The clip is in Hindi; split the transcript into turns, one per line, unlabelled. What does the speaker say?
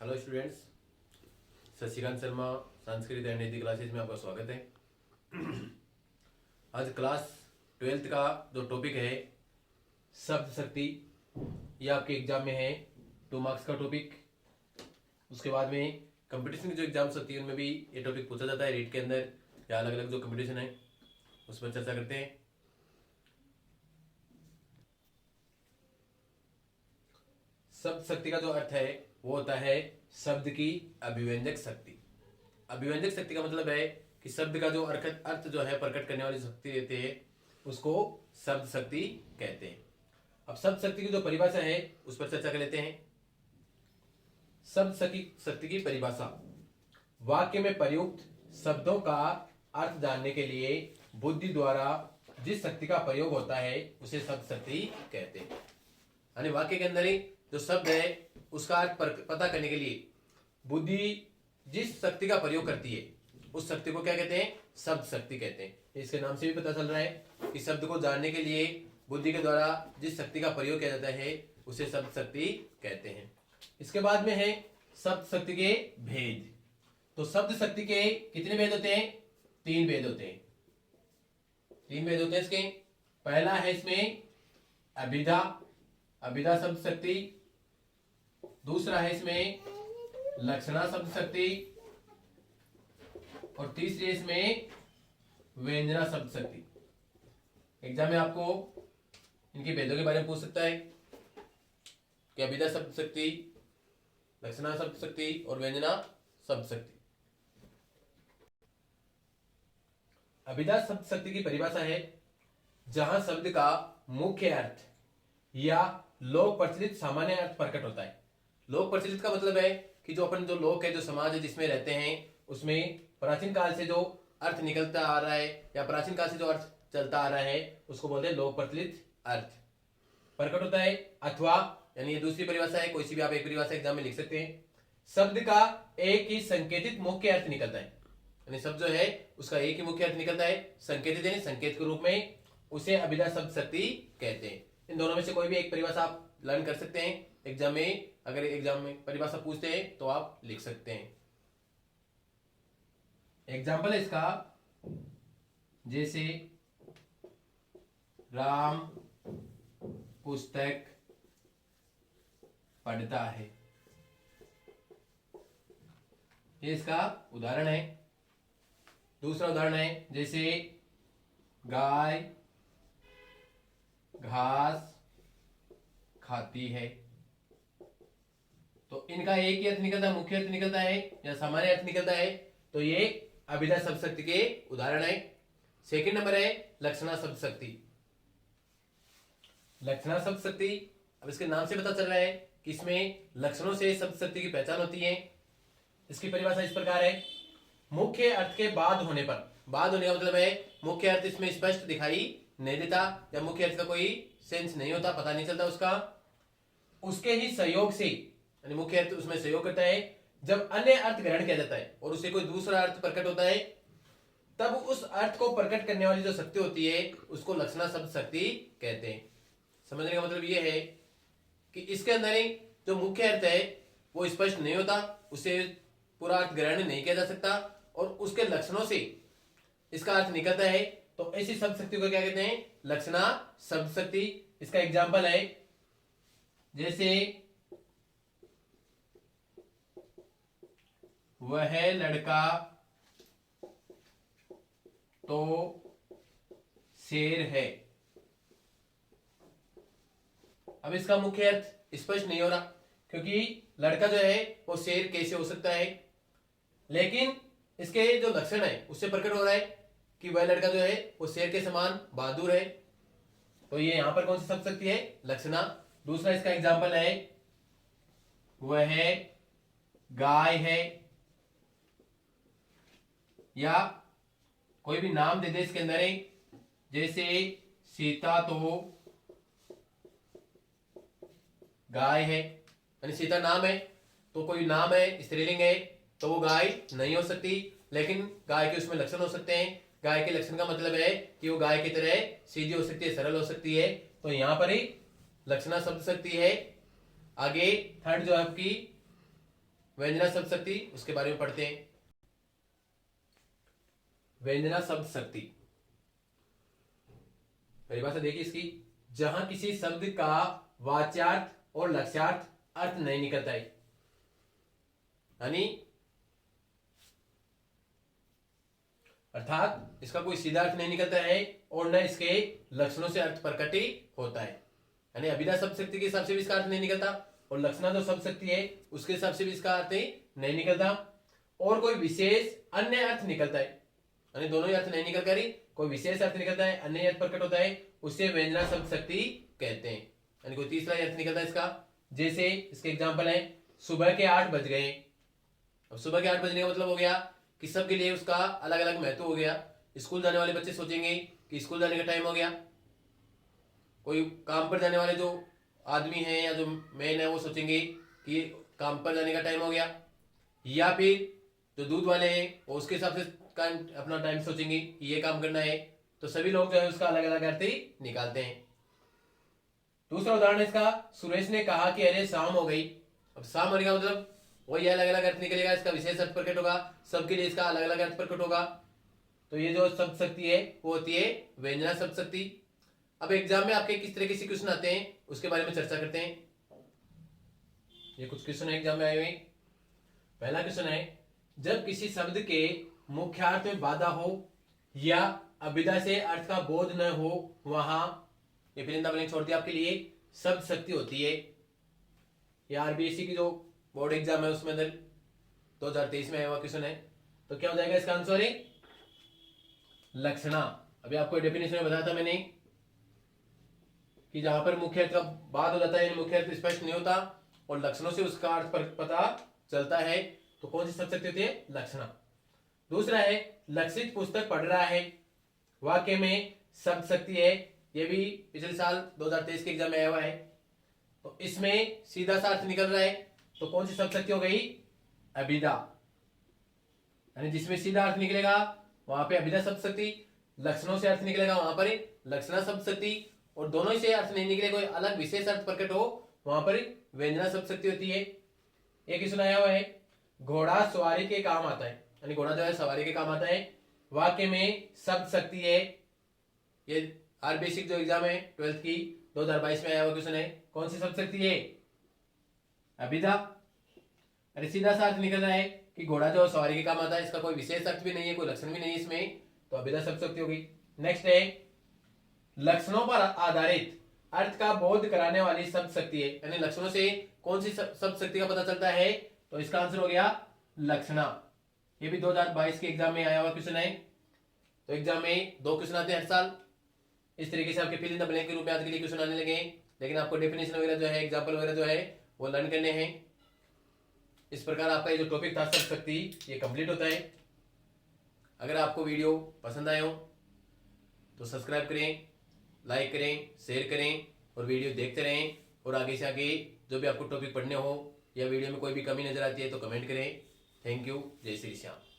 Hello students, Shashikant Sharma Sanskrit and Hindi classes में आपका स्वागत है। आज क्लास 12th का जो टॉपिक है शब्द शक्ति, ये आपके एग्जाम में है 2 मार्क्स का टॉपिक। उसके बाद में कंपटीशन की जो एग्जाम्स होती है उनमें भी ये टॉपिक पूछा जाता है रीट के अंदर, या अलग अलग जो कंपटीशन है उस पर चर्चा करते हैं। शब्द शक्ति का जो अर्थ है वो होता है शब्द की अभिव्यंजक शक्ति। अभिव्यंजक शक्ति का मतलब है कि शब्द का जो अर्थ जो है प्रकट करने वाली शक्ति देते हैं उसको शब्द शक्ति कहते हैं। अब शब्द शक्ति की जो परिभाषा है उस पर चर्चा कर लेते हैं। शब्द शक्ति की परिभाषा: वाक्य में प्रयुक्त शब्दों का अर्थ जानने के लिए बुद्धि द्वारा जिस शक्ति का प्रयोग होता है उसे शब्द शक्ति कहते हैं। यानी वाक्य के अंदर ही जो शब्द है उसका अर्थ पता करने के लिए बुद्धि जिस शक्ति का प्रयोग करती है उस शक्ति को क्या कहते हैं? शब्द शक्ति कहते हैं। इसके नाम से भी पता चल रहा है कि शब्द को जानने के लिए बुद्धि के द्वारा जिस शक्ति का प्रयोग किया जाता है उसे शब्द शक्ति कहते हैं। इसके बाद में है शब्द शक्ति के भेद। तो शब्द शक्ति के कितने भेद होते हैं? 3 भेद होते हैं। 3 भेद होते हैं इसके। पहला है इसमें अभिधा शब्द शक्ति। दूसरा है इसमें लक्षणा शब्द शक्ति और तीसरी इसमें व्यंजना शब्द शक्ति। एग्जाम में आपको इनके भेदों के बारे में पूछ सकता है कि अभिधा शब्द शक्ति, लक्षणा शब्द शक्ति और व्यंजना शब्द शक्ति। अभिधा शब्द शक्ति की परिभाषा है जहां शब्द का मुख्य अर्थ या लोक प्रचलित सामान्य अर्थ प्रकट होता है। लोक प्रचलित का मतलब है कि जो अपन जो लोक है, जो समाज है जिसमें रहते हैं, उसमें प्राचीन काल से जो अर्थ निकलता आ रहा है या प्राचीन काल से जो अर्थ चलता आ रहा है उसको बोलते हैं लोक प्रचलित अर्थ प्रकट होता है। अथवा यानी ये दूसरी परिभाषा है, कोई सी भी आप एक परिभाषा एग्जाम में लिख सकते हैं। शब्द का एक ही संकेतित मुख्य अर्थ निकलता है, यानी शब्द जो है उसका एक ही मुख्य अर्थ निकलता है संकेतित यानी संकेत के रूप में, उसे अभिधा शब्द शक्ति कहते हैं। इन दोनों में से कोई भी एक परिभाषा आप लर्न कर सकते हैं एग्जाम में। अगर एग्जाम में परिभाषा पूछते हैं तो आप लिख सकते हैं। एग्जाम्पल है इसका, जैसे राम पुस्तक पढ़ता है, ये इसका उदाहरण है। दूसरा उदाहरण है जैसे गाय घास खाती है। तो इनका एक ही अर्थ निकलता है, मुख्य अर्थ निकलता है या सामान्य अर्थ निकलता है। तो ये अभिधा शब्द शक्ति के उदाहरण है। सेकंड नंबर है लक्षणा शब्द शक्ति। लक्षणा शब्द शक्ति, अब इसके नाम से पता चल रहा है कि इसमें लक्षणों से शब्द शक्ति की पहचान होती है। इसकी परिभाषा इस प्रकार है: मुख्य अर्थ के बाद होने पर, बाद होने का मतलब है मुख्य अर्थ इसमें स्पष्ट दिखाई नहीं देता या मुख्य अर्थ का कोई सेंस नहीं होता, पता नहीं चलता उसका, उसके ही सहयोग से, यानी मुख्य अर्थ उसमें सहयोग करता है। जब अन्य अर्थ ग्रहण किया जाता है और उससे कोई दूसरा अर्थ प्रकट होता है तब उस अर्थ को प्रकट करने वाली जो शक्ति होती है उसको लक्षणा शब्द शक्ति कहते हैं। समझने का मतलब यह है कि इसके अंदर ही जो मुख्य अर्थ है वो स्पष्ट नहीं होता, उसे पूरा अर्थ ग्रहण नहीं किया जा सकता और उसके लक्षणों से इसका अर्थ निकलता है। तो ऐसी शब्द शक्ति को क्या कहते हैं? लक्षणा शब्द शक्ति। इसका एग्जाम्पल है जैसे वह लड़का तो शेर है। अब इसका मुख्य अर्थ स्पष्ट नहीं हो रहा क्योंकि लड़का जो है वो शेर कैसे हो सकता है, लेकिन इसके जो लक्षण है उससे प्रकट हो रहा है कि वह लड़का जो है वो शेर के समान बहादुर है। तो ये यहां पर कौन सी शब्द शक्ति है? लक्षणा। दूसरा इसका एग्जाम्पल है वह गाय है, या कोई भी नाम दे दे इसके अंदर है, जैसे सीता तो गाय है, यानी सीता नाम है तो कोई नाम है स्त्रीलिंग है तो वो गाय नहीं हो सकती, लेकिन गाय के उसमें लक्षण हो सकते हैं। गाय के लक्षण का मतलब है कि वो गाय की तरह सीधी हो सकती है, सरल हो सकती है। तो यहां पर ही लक्षणा शब्द शक्ति है। आगे थर्ड जो है आपकी व्यंजना शब्द शक्ति, उसके बारे में पढ़ते हैं। व्यंजना शब्द शक्ति परिभाषा देखिए इसकी, जहां किसी शब्द का वाच्यार्थ और लक्ष्यार्थ अर्थ नहीं निकलता है, यानी अर्थात इसका कोई सीधा अर्थ नहीं निकलता है और न इसके लक्षणों से अर्थ प्रकट ही होता है। यानी अभिधा शब्द शक्ति के हिसाब से भी इसका अर्थ नहीं निकलता और लक्षणा जो शब्द शक्ति है उसके हिसाब से भी इसका अर्थ नहीं निकलता, और कोई विशेष अन्य अर्थ निकलता है, यानी दोनों ही अर्थ नहीं निकल कर, कोई विशेष अर्थ निकलता है, अन्य अर्थ प्रकट होता है, उससे व्यंजना शब्द शक्ति कहते हैं। यानी कोई तीसरा अर्थ निकलता है इसका। जैसे इसके एग्जांपल है, सुबह के 8 बज गए। अब सुबह के 8 बजने का मतलब हो गया कि सबके लिए उसका अलग अलग महत्व हो गया। स्कूल जाने वाले बच्चे सोचेंगे कि स्कूल जाने का टाइम हो गया, कोई काम पर जाने वाले जो आदमी हैं या जो मैन है वो सोचेंगे कि काम पर जाने का टाइम हो गया, या फिर जो दूध वाले हैं वो उसके हिसाब से अपना टाइम सोचेंगे कि ये काम करना है। तो सभी लोग जो है उसका अलग अलग अर्थ ही निकालते हैं। दूसरा उदाहरण इसका, सुरेश ने कहा कि अरे शाम हो गई। अब शाम होने का मतलब वही अलग अलग अर्थ निकलेगा, इसका विशेष अर्थ प्रकट होगा, सबके लिए इसका अलग अलग अर्थ प्रकट होगा। तो ये जो शब्द शक्ति है वो होती है व्यंजना शब्द शक्ति। अब एग्जाम में आपके किस तरह के क्वेश्चन आते हैं उसके बारे में चर्चा करते हैं। ये कुछ क्वेश्चन एग्जाम में आए हुए। पहला क्वेश्चन है, जब किसी शब्द के मुख्यार्थ में बाधा हो या अभिधा से अर्थ का बोध न हो, वहां ये फिर ब्लैंक छोड़ दिया आपके लिए, शब्द शक्ति होती है। ये आरबीएससी की जो बोर्ड एग्जाम है उसमें अंदर 2023 में आया हुआ क्वेश्चन है। तो क्या हो जाएगा इसका आंसर है लक्षणा। अभी आपको डेफिनेशन में बताया था मैंने कि जहां पर मुख्य अर्थ का बाद हो जाता है, मुख्य अर्थ स्पष्ट नहीं होता और लक्षणों से उसका अर्थ पता चलता है, तो कौन सी शब्द शक्ति होती है लक्षणा। दूसरा है, लक्षित पुस्तक पढ़ रहा है, वाक्य में शब्द शक्ति है। ये भी पिछले साल 2023 के एग्जाम में आया हुआ है। तो इसमें सीधा सा अर्थ निकल रहा है, तो कौन सी शब्द शक्ति हो गई अभिधा। यानी जिसमें सीधा अर्थ निकलेगा वहां पे अभिधा शब्द शक्ति, लक्षणों से अर्थ निकलेगा वहां पर लक्षणा शब्द शक्ति, और दोनों ही से अर्थ नहीं निकले कोई अलग विशेष अर्थ प्रकट हो वहां पर व्यंजना शब्द शक्ति होती है। एक ही सुनाया हुआ है, घोड़ा सवारी के काम आता है, यानी घोड़ा जो है सवारी के काम आता है, वाक्य में शब्द शक्ति है। ये आर बेसिक जो एग्जाम है 12th की 2022 में आया हुआ क्वेश्चन है, कौन सी शब्द शक्ति है अभिधा। अरे सीधा सा अर्थ निकल रहा है कि घोड़ा जो सवारी के काम आता है, इसका कोई विशेष अर्थ भी नहीं है, कोई लक्षण भी नहीं है इसमें, तो अभिधा शब्द शक्ति होगी। नेक्स्ट है, लक्षणों पर आधारित अर्थ का बोध कराने वाली शब्द शक्ति है, यानी लक्षणों से कौन सी शब्द शक्ति का पता चलता है, तो इसका आंसर हो गया लक्षणा। ये भी 2022 के एग्जाम में आया हुआ क्वेश्चन है। तो एग्जाम में 2 क्वेश्चन आते हैं हर साल, इस तरीके से आपके फिल इन द ब्लैंक के रूप में आज के लिए क्वेश्चन आने लगे, लेकिन आपको डेफिनेशन वगैरह जो है, एग्जाम्पल वगैरह जो है वो लर्न करने हैं। इस प्रकार आपका ये जो टॉपिक था शब्द शक्ति ये कंप्लीट होता है। अगर आपको वीडियो पसंद आए हो तो सब्सक्राइब करें, लाइक करें, शेयर करें और वीडियो देखते रहें, और आगे से आगे जो भी आपको टॉपिक पढ़ने हो या वीडियो में कोई भी कमी नजर आती है तो कमेंट करें। Thank you. जय श्री श्याम।